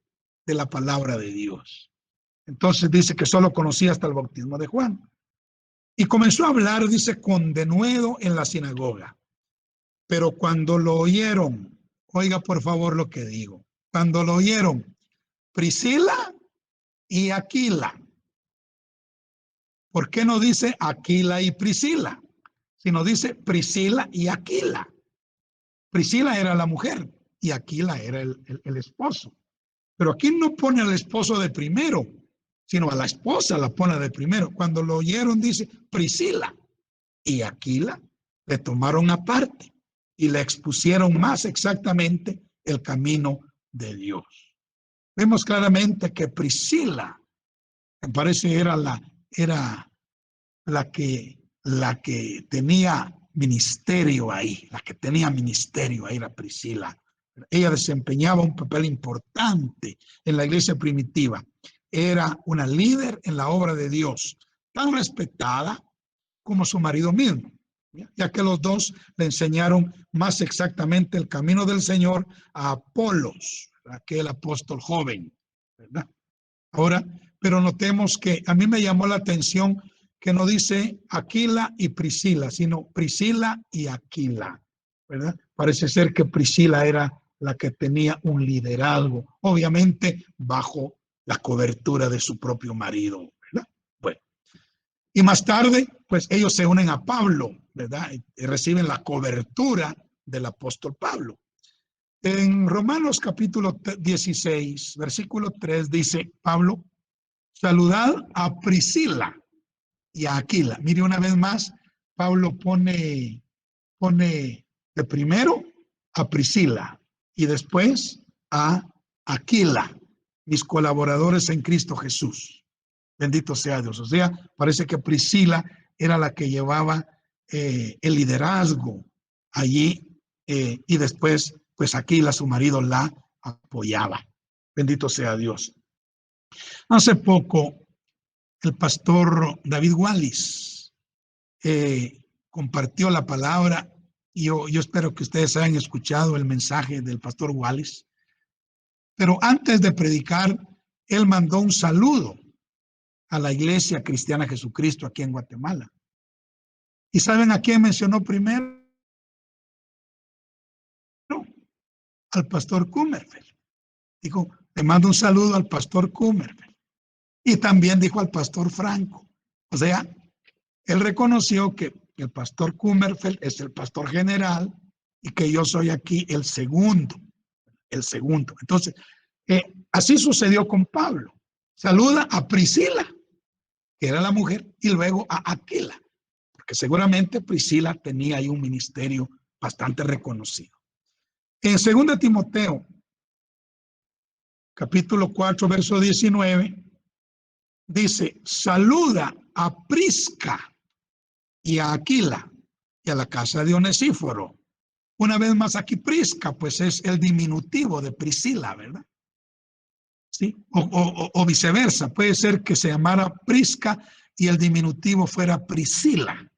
de la palabra de Dios. Entonces dice que solo conocía hasta el bautismo de Juan. Y comenzó a hablar, dice, con denuedo en la sinagoga. Pero cuando lo oyeron, oiga por favor lo que digo, cuando lo oyeron, Priscila y Aquila. ¿Por qué no dice Aquila y Priscila? Sino dice Priscila y Aquila. Priscila era la mujer y Aquila era el esposo. Pero aquí no pone al esposo de primero, sino a la esposa la pone de primero. Cuando lo oyeron dice Priscila y Aquila le tomaron aparte y le expusieron más exactamente el camino de Dios. Vemos claramente que Priscila, me parece, era la que tenía ministerio ahí, era Priscila. Ella desempeñaba un papel importante en la iglesia primitiva. Era una líder en la obra de Dios, tan respetada como su marido mismo, ya que los dos le enseñaron más exactamente el camino del Señor a Apolos, aquel apóstol joven, ¿verdad? Ahora, pero notemos que a mí me llamó la atención que no dice Aquila y Priscila, sino Priscila y Aquila, ¿verdad? Parece ser que Priscila era la que tenía un liderazgo, obviamente bajo la cobertura de su propio marido, ¿verdad? Bueno, y más tarde, pues ellos se unen a Pablo, ¿verdad? Y reciben la cobertura del apóstol Pablo. En Romanos capítulo 16, versículo 3 dice Pablo, saludad a Priscila y a Aquila. Mire una vez más, Pablo pone de primero a Priscila y después a Aquila, mis colaboradores en Cristo Jesús. Bendito sea Dios. O sea, parece que Priscila era la que llevaba el liderazgo allí y después, pues Aquila, su marido, la apoyaba. Bendito sea Dios. Hace poco, el pastor David Wallis compartió la palabra y yo espero que ustedes hayan escuchado el mensaje del pastor Wallis. Pero antes de predicar, él mandó un saludo a la Iglesia Cristiana Jesucristo aquí en Guatemala. ¿Y saben a quién mencionó primero? Al pastor Kummerfeld. Dijo, le mando un saludo al pastor Kummerfeld. Y también dijo al pastor Franco. O sea, él reconoció que el pastor Kummerfeld es el pastor general y que yo soy aquí el segundo. Entonces, así sucedió con Pablo. Saluda a Priscila, que era la mujer, y luego a Aquila, porque seguramente Priscila tenía ahí un ministerio bastante reconocido. En 2 Timoteo, capítulo 4, verso 19, dice, saluda a Prisca y a Aquila y a la casa de Onesíforo. Una vez más aquí Prisca, pues es el diminutivo de Priscila, ¿verdad? ¿Sí? O viceversa, puede ser que se llamara Prisca y el diminutivo fuera Priscila.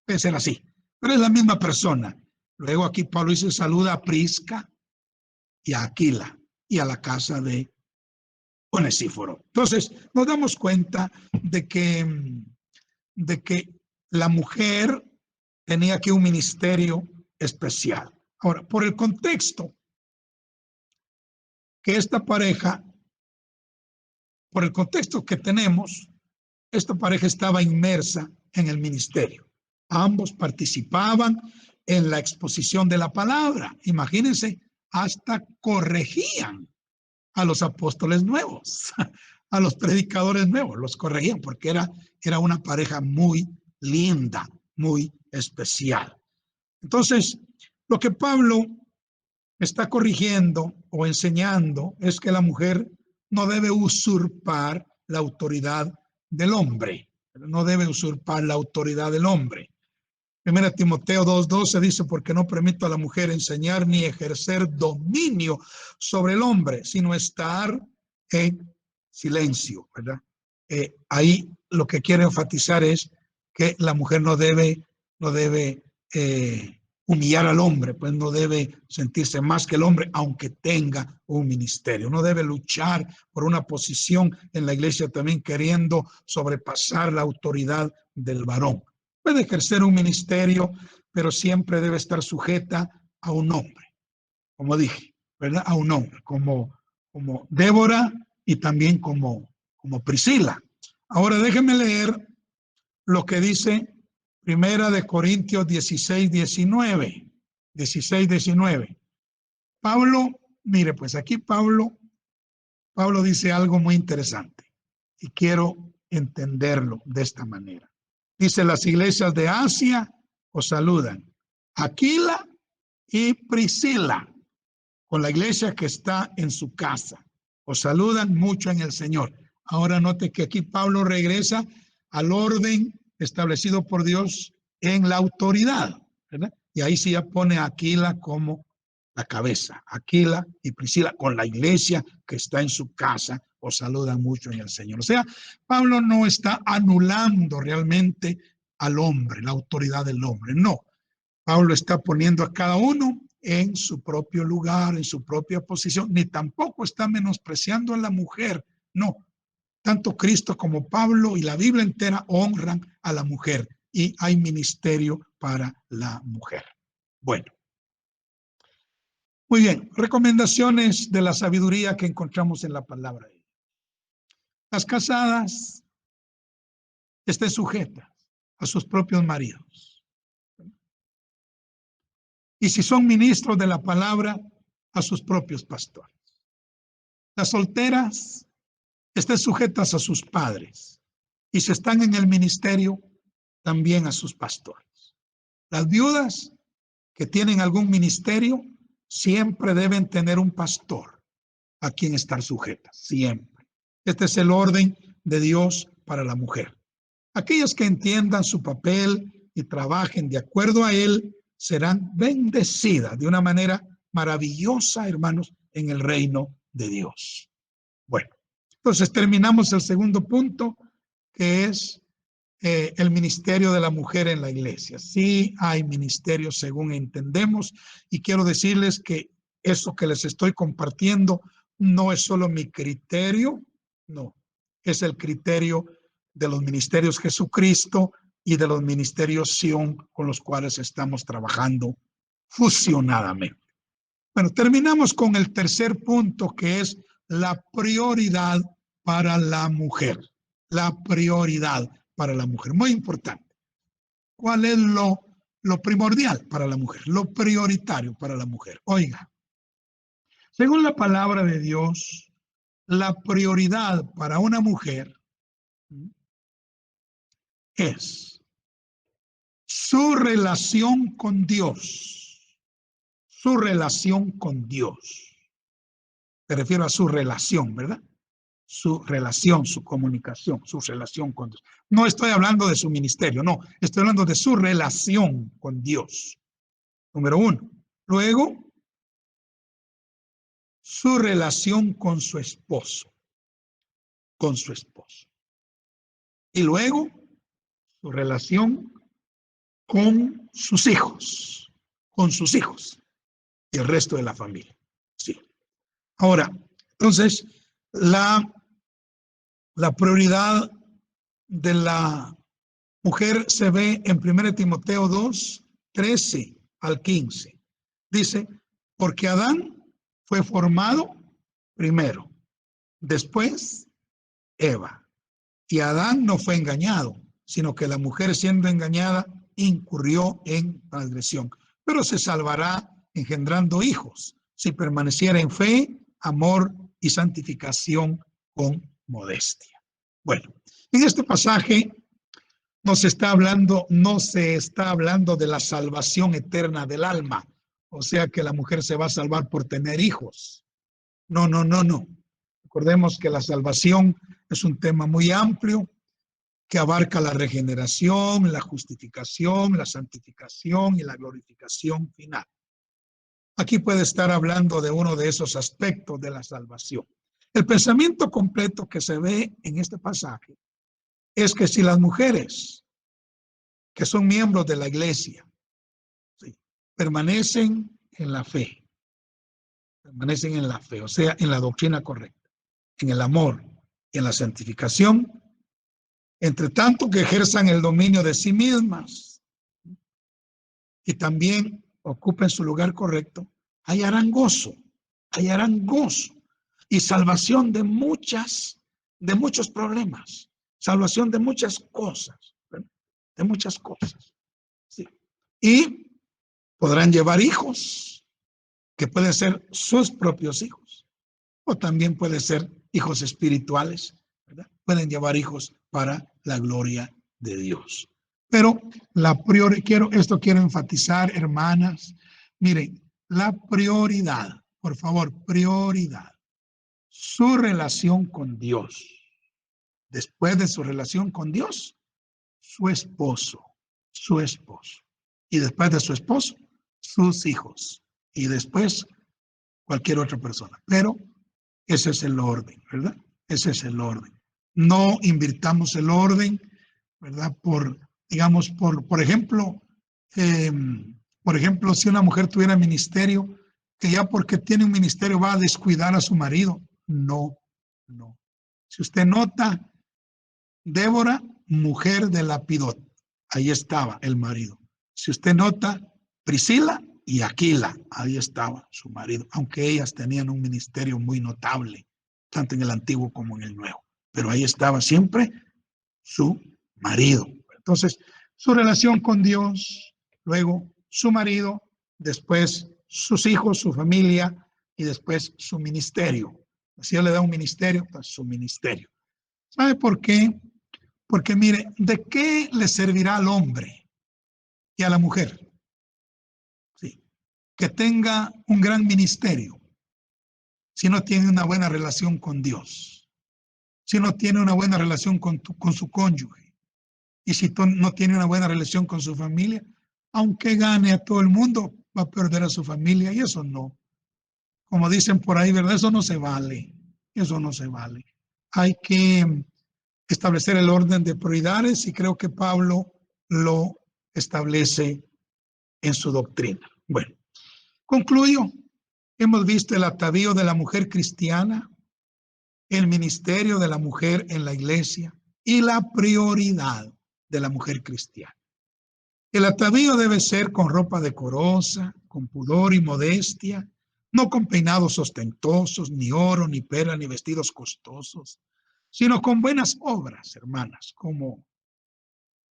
Puede ser así, pero es la misma persona. Luego aquí Pablo dice, saluda a Prisca y a Aquila y a la casa de Onesíforo. Entonces, nos damos cuenta de que la mujer tenía aquí un ministerio especial. Ahora, por el contexto que esta pareja, por el contexto que tenemos, esta pareja estaba inmersa en el ministerio. Ambos participaban en la exposición de la palabra. Imagínense, hasta corregían a los apóstoles nuevos, a los predicadores nuevos, los corregían porque era una pareja muy linda, muy especial. Entonces, lo que Pablo está corrigiendo o enseñando es que la mujer no debe usurpar la autoridad del hombre, no debe usurpar la autoridad del hombre. 1 Timoteo 2:12 dice, porque no permito a la mujer enseñar ni ejercer dominio sobre el hombre, sino estar en silencio, ¿verdad? Ahí lo que quiere enfatizar es que la mujer no debe humillar al hombre, pues no debe sentirse más que el hombre, aunque tenga un ministerio. No debe luchar por una posición en la iglesia también queriendo sobrepasar la autoridad del varón. Puede ejercer un ministerio, pero siempre debe estar sujeta a un hombre, como dije, ¿verdad? A un hombre, como Débora y también como Priscila. Ahora déjenme leer lo que dice Primera de Corintios 16, 19. 16, 19. Pablo, mire, pues aquí Pablo dice algo muy interesante y quiero entenderlo de esta manera. Dice: las iglesias de Asia os saludan, Aquila y Priscila, con la iglesia que está en su casa. Os saludan mucho en el Señor. Ahora note que aquí Pablo regresa al orden establecido por Dios en la autoridad, ¿verdad? Y ahí sí ya pone a Aquila como la cabeza. Aquila y Priscila, con la iglesia que está en su casa, os saludan mucho en el Señor. O sea, Pablo no está anulando realmente al hombre, la autoridad del hombre. No, Pablo está poniendo a cada uno en su propio lugar, en su propia posición, ni tampoco está menospreciando a la mujer. No, tanto Cristo como Pablo y la Biblia entera honran a la mujer y hay ministerio para la mujer. Bueno, muy bien, recomendaciones de la sabiduría que encontramos en la palabra. Las casadas estén sujetas a sus propios maridos. Y si son ministros de la palabra, a sus propios pastores. Las solteras estén sujetas a sus padres. Y si están en el ministerio, también a sus pastores. Las viudas que tienen algún ministerio siempre deben tener un pastor a quien estar sujetas, siempre. Este es el orden de Dios para la mujer. Aquellas que entiendan su papel y trabajen de acuerdo a él serán bendecidas de una manera maravillosa, hermanos, en el reino de Dios. Bueno, entonces terminamos el segundo punto, que es el ministerio de la mujer en la iglesia. Sí hay ministerios según entendemos, y quiero decirles que eso que les estoy compartiendo no es solo mi criterio, no, es el criterio de los ministerios Jesucristo y de los ministerios Sion con los cuales estamos trabajando fusionadamente. Bueno, terminamos con el tercer punto, que es la prioridad para la mujer. La prioridad para la mujer, muy importante. ¿Cuál es lo primordial para la mujer? Lo prioritario para la mujer. Oiga, según la palabra de Dios, la prioridad para una mujer es su relación con Dios. Su relación con Dios. Me refiero a su relación, ¿verdad? Su relación, su comunicación, su relación con Dios. No estoy hablando de su ministerio, no, estoy hablando de su relación con Dios. Número uno. Luego, su relación con su esposo. Con su esposo. Y luego, su relación con sus hijos. Con sus hijos. Y el resto de la familia. Sí. Ahora, entonces, la prioridad de la mujer se ve en 1 Timoteo 2, 13 al 15. Dice: porque Adán fue formado primero, después Eva. Y Adán no fue engañado, sino que la mujer, siendo engañada, incurrió en transgresión. Pero se salvará engendrando hijos, si permaneciera en fe, amor y santificación con modestia. Bueno, en este pasaje no se está hablando de la salvación eterna del alma, o sea que la mujer se va a salvar por tener hijos. No. Recordemos que la salvación es un tema muy amplio que abarca la regeneración, la justificación, la santificación y la glorificación final. Aquí puede estar hablando de uno de esos aspectos de la salvación. El pensamiento completo que se ve en este pasaje es que si las mujeres que son miembros de la iglesia, ¿sí?, permanecen en la fe, o sea, en la doctrina correcta, en el amor y en la santificación, entre tanto que ejerzan el dominio de sí mismas y también ocupen su lugar correcto, hallarán gozo, y salvación de muchos problemas, salvación de muchas cosas, ¿verdad? De muchas cosas. Sí. Y podrán llevar hijos, que pueden ser sus propios hijos, o también pueden ser hijos espirituales, ¿verdad? Pueden llevar hijos para la gloria de Dios. Pero quiero enfatizar, hermanas, miren, la prioridad, por favor, prioridad, su relación con Dios. Después de su relación con Dios, su esposo. Y después de su esposo, sus hijos. Y después, cualquier otra persona. Pero ese es el orden, ¿verdad? Ese es el orden. No invirtamos el orden, ¿verdad? Por ejemplo, si una mujer tuviera ministerio, que ya porque tiene un ministerio va a descuidar a su marido. No, no. Si usted nota, Débora, mujer de Lapidot, ahí estaba el marido. Si usted nota, Priscila y Aquila, ahí estaba su marido, aunque ellas tenían un ministerio muy notable, tanto en el Antiguo como en el Nuevo. Pero ahí estaba siempre su marido. Entonces, su relación con Dios, luego su marido, después sus hijos, su familia y después su ministerio. Si Él le da un ministerio, pues su ministerio. ¿Sabe por qué? Porque mire, ¿de qué le servirá al hombre y a la mujer? Sí, que tenga un gran ministerio si no tiene una buena relación con Dios, si no tiene una buena relación con su cónyuge, y si no tiene una buena relación con su familia, aunque gane a todo el mundo, va a perder a su familia, y eso no. Como dicen por ahí, ¿verdad? Eso no se vale. Eso no se vale. Hay que establecer el orden de prioridades y creo que Pablo lo establece en su doctrina. Bueno, concluyo. Hemos visto el atavío de la mujer cristiana, el ministerio de la mujer en la iglesia y la prioridad de la mujer cristiana. El atavío debe ser con ropa decorosa, con pudor y modestia, no con peinados ostentosos, ni oro, ni perla, ni vestidos costosos, sino con buenas obras, hermanas, como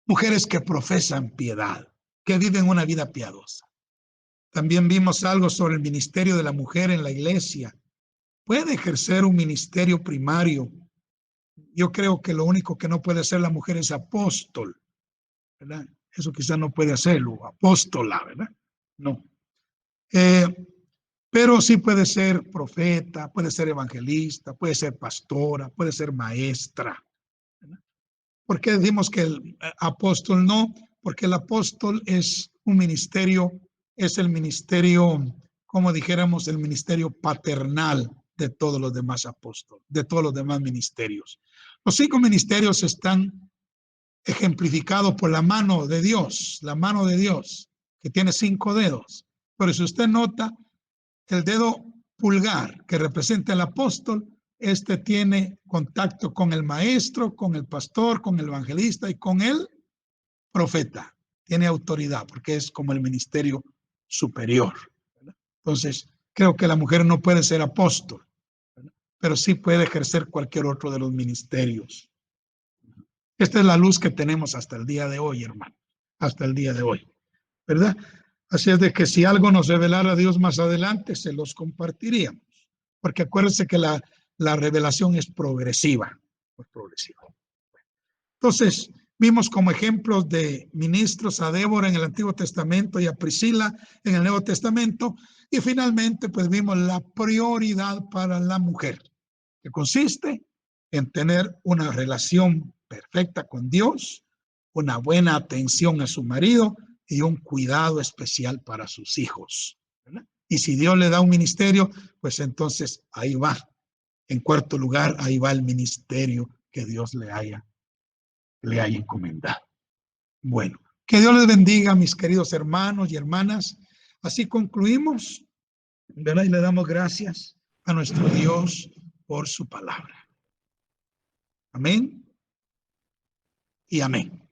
mujeres que profesan piedad, que viven una vida piadosa. También vimos algo sobre el ministerio de la mujer en la iglesia. Puede ejercer un ministerio primario. Yo creo que lo único que no puede hacer la mujer es apóstol, ¿verdad? Eso quizás no puede hacerlo, apóstola, ¿verdad? No. Pero sí puede ser profeta, puede ser evangelista, puede ser pastora, puede ser maestra, ¿verdad? ¿Por qué decimos que el apóstol no? Porque el apóstol es un ministerio, es el ministerio, como dijéramos, el ministerio paternal de todos los demás apóstoles, de todos los demás ministerios. Los 5 ministerios están ejemplificados por la mano de Dios, que tiene 5 dedos. Pero si usted nota, el dedo pulgar que representa el apóstol, este tiene contacto con el maestro, con el pastor, con el evangelista y con el profeta. Tiene autoridad porque es como el ministerio superior, ¿verdad? Entonces, creo que la mujer no puede ser apóstol, ¿verdad? Pero sí puede ejercer cualquier otro de los ministerios. Esta es la luz que tenemos hasta el día de hoy, hermano, hasta el día de hoy, ¿verdad? Así es de que si algo nos revelara Dios más adelante, se los compartiríamos. Porque acuérdense que la revelación es progresiva. Entonces, vimos como ejemplos de ministros a Débora en el Antiguo Testamento y a Priscila en el Nuevo Testamento. Y finalmente, pues vimos la prioridad para la mujer, que consiste en tener una relación perfecta con Dios, una buena atención a su marido y un cuidado especial para sus hijos, ¿verdad? Y si Dios le da un ministerio, pues entonces ahí va. En cuarto lugar, ahí va el ministerio que Dios le haya encomendado. Bueno, que Dios les bendiga, mis queridos hermanos y hermanas. Así concluimos, ¿verdad? Y le damos gracias a nuestro Dios por su palabra. Amén y amén.